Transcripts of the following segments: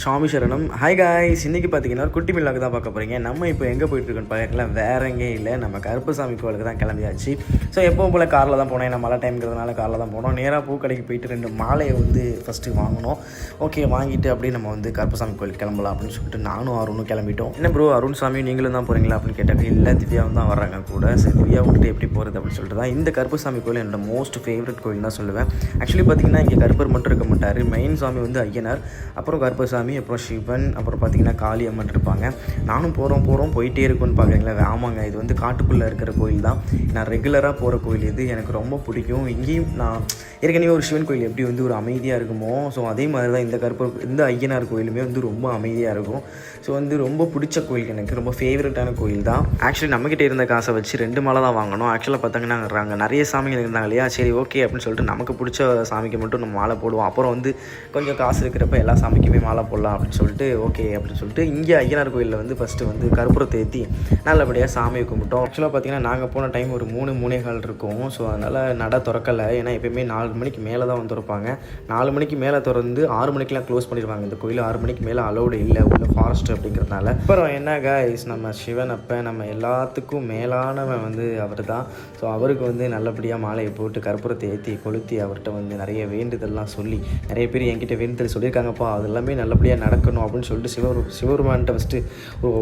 சாமி சரணம். Hi guys, இன்றைக்கி பார்த்தீங்கன்னா ஒரு குட்டி மில்லாக்கு தான் பார்க்க போகிறீங்க. நம்ம இப்போ எங்கே போயிட்டுருக்கோன்னு பார்க்கலாம், வேற எங்கேயும் இல்லை, நம்ம கருப்பசாமி கோவிலுக்கு தான் கிளம்பியாச்சு. ஸோ எப்பவும் போல் காரில் தான் போனோம், ஏன்னா மழை டைம்ங்கிறதுனால காரில் தான் போனோம். நேராக பூக்கடைக்கு போயிட்டு 2 மாலையை வந்து ஃபஸ்ட்டு வாங்கினோம். ஓகே, வாங்கிட்டு அப்படியே நம்ம வந்து கருப்பசாமி கோவிலுக்கு கிளம்பலாம் அப்படின்னு சொல்லிட்டு நானும் அருணும் கிளம்பிட்டோம். என்ன ப்ரோ, அருண் சாமி நீங்களும் தான் போகிறீங்களா அப்படின்னு கேட்டாங்க. இல்லை, திவ்யாவும் தான் வர்றாங்க கூட. சரி, திவ்யா விட்டுட்டு எப்படி போகிறது அப்படின்னு சொல்லிட்டு தான். இந்த கருப்பசாமி கோவில் என்னோட மோஸ்ட் ஃபேவரட் கோவில் தான் சொல்லுவேன். ஆக்சுவலி பார்த்தீங்கன்னா இங்கே கருப்பர் மட்டும் இருக்க மாட்டார். மெயின் சாமி வந்து ஐயனார், அப்புறம் கருப்பசாமி, அப்புறம் சிவன், அப்புறம் பார்த்திங்கன்னா காளி அம்மன் இருப்பாங்க. நானும் போகிறோம் போயிட்டே இருக்குன்னு பார்க்குறீங்களா. ஆமாங்க, இது வந்து காட்டுக்குள்ளே இருக்கிற கோயில் தான். நான் ரெகுலராக போகிற கோயில் இது, எனக்கு ரொம்ப பிடிக்கும். இங்கேயும் நான் ஏற்கனவே ஒரு சிவன் கோயில் எப்படி வந்து ஒரு அமைதியாக இருக்குமோ, ஸோ அதே மாதிரி தான் இந்த ஐயனார் கோயிலுமே வந்து ரொம்ப அமைதியாக இருக்கும். ஸோ வந்து ரொம்ப பிடிச்ச கோயில், எனக்கு ரொம்ப ஃபேவரட்டான கோயில் தான். ஆக்சுவலி நம்மக்கிட்ட இருந்த காசை வச்சு 2 மாலை தான் வாங்கணும். ஆக்சுவலாக பார்த்தாங்கன்னா அங்கே நிறைய சாமிகள் இருந்தாங்க இல்லையா. சரி, ஓகே அப்படின்னு சொல்லிட்டு நமக்கு பிடிச்ச சாமிக்கு மட்டும் நம்ம மாலை போடுவோம். அப்புறம் வந்து கொஞ்சம் காசு இருக்கிறப்ப எல்லா சாமிக்குமே மாலை போடலாம் அப்படின்னு சொல்லிட்டு ஓகே அப்படின்னு சொல்லிட்டு இங்கே ஐயனார் கோயிலில் வந்து ஃபஸ்ட்டு வந்து கற்பூரத்தை ஏற்றி நல்லபடியாக சாமியை கும்பிட்டோம். ஆக்சுவலாக பார்த்தீங்கன்னா நாங்கள் போன டைம் ஒரு 3-3:15 இருக்கும். ஸோ அதனால் நட திறக்கலை, ஏன்னா எப்பயுமே 4 மணிக்கு மேலே தான் வந்து திறப்பாங்க. 4 மணிக்கு மேலே திறந்து 6 மணிக்கெலாம் க்ளோஸ் பண்ணிடுவாங்க. இந்த கோயில் 6 மணிக்கு மேலே அலௌடு இல்லை, உள்ள ஃபாரஸ்ட் அப்படிங்கிறதுனால. அப்புறம் என்ன கைஸ், நம்ம சிவன் அப்போ நம்ம எல்லாத்துக்கும் மேலானவன் வந்து அவர் தான். ஸோ அவருக்கு வந்து நல்லபடியாக மாலையை போட்டு கற்பூரத்தை ஏற்றி கொளுத்தி அவர்கிட்ட வந்து நிறைய வேண்டுதல்லாம் சொல்லி, நிறைய பேர் என்கிட்ட வேண்டுதல் சொல்லியிருக்காங்கப்பா, அது எல்லாமே நல்லபடியாக நடக்கணும் அப்படின்னு சொல்லிட்டு சிவபெருமான்கிட்ட ஃபஸ்ட்டு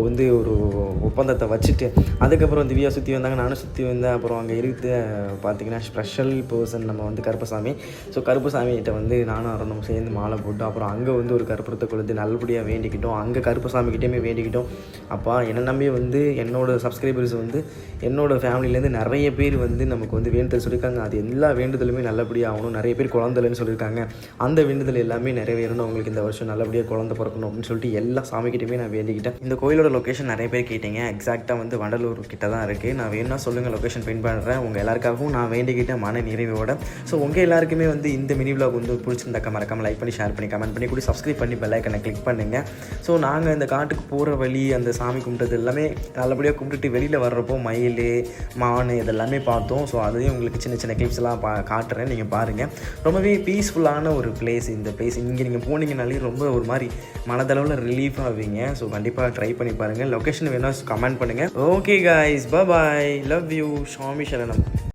வந்து ஒரு ஒப்பந்தத்தை வச்சுட்டு, அதுக்கப்புறம் திவ்யா சுற்றி வந்தாங்க, நானும் சுற்றி வந்தேன். அப்புறம் அங்கே இருக்குது பார்த்திங்கன்னா ஸ்பெஷல் பர்சன் நம்ம வந்து கருப்பசாமி. ஸோ கருப்பசாமிகிட்ட வந்து நானும் அருணும் சேர்ந்து மாலை போட்டு, அப்புறம் அங்கே வந்து ஒரு கற்பூரத்தை கொளுத்து நல்லபடியாக வேண்டிக்கிட்டோம். அங்கே கருப்பசாமிக்கிட்டேயுமே வேண்டிக்கிட்டோம். அப்பா, என்னை நம்பி வந்து என்னோடய சப்ஸ்கிரைபர்ஸ் வந்து என்னோடய ஃபேமிலியிலேருந்து நிறைய பேர் வந்து நமக்கு வந்து வேண்டுதல் சொல்லியிருக்காங்க. அது எல்லா வேண்டுதலுமே நல்லபடியாக ஆகணும். நிறைய பேர் குழந்தைன்னு சொல்லியிருக்காங்க. அந்த வேண்டுதல் எல்லாமே நிறைவேறணும், அவங்களுக்கு இந்த வருஷம் நல்லபடியாக குழந்தை பிறக்கணும் அப்படின்னு சொல்லிட்டு எல்லா சாமிக்கிட்டையுமே நான் வேண்டிக்கிட்டேன். இந்த கோயிலோட லொக்கேஷன் நிறைய பேர் கேட்டீங்க. எக்ஸாக்டாக வந்து வண்டலூர் கிட்ட தான் இருக்குது. நான் வேணும்னா சொல்லுங்கள், லொக்கேஷன் பின் பண்ணுறேன். உங்கள் எல்லாருக்காகவும் நான் வேண்டிக்கிட்டேன் மன நிறைவோட. ஸோ உங்கள் எல்லாருக்குமே வந்து இந்த மினி விலாக் வந்து பிடிச்சிருந்தாக்க மறக்காமல் லைக் பண்ணி, ஷேர் பண்ணி, கமெண்ட் பண்ணி கூட சப்ஸ்கிரைப் பண்ணி பெல் ஐக்கனை கிளிக் பண்ணுங்கள். ஸோ நாங்கள் இந்த காட்டுக்கு போகிற வழி, அந்த சாமி கும்பிட்டது எல்லாமே நல்லபடியாக கும்பிட்டுட்டு வெளியில் வர்றப்போ மயில், மான் இதெல்லாமே பார்த்தோம். ஸோ அதையும் உங்களுக்கு சின்ன சின்ன கிளிப்ஸ் எல்லாம் காட்டுறேன், நீங்கள் பாருங்கள். ரொம்பவே பீஸ்ஃபுல்லான ஒரு பிளேஸ் இந்த பிளேஸ். இங்கே நீங்கள் போனீங்கனாலே ரொம்ப ஒரு மாதிரி மனதளவில் ரிலீஃப் ஆவீங்க. ஸோ கண்டிப்பாக ட்ரை பண்ணி பாருங்கள். லொக்கேஷன் வேணால் கமெண்ட் பண்ணுங்கள். Okay guys, bye, love you, சாமி சரணம்.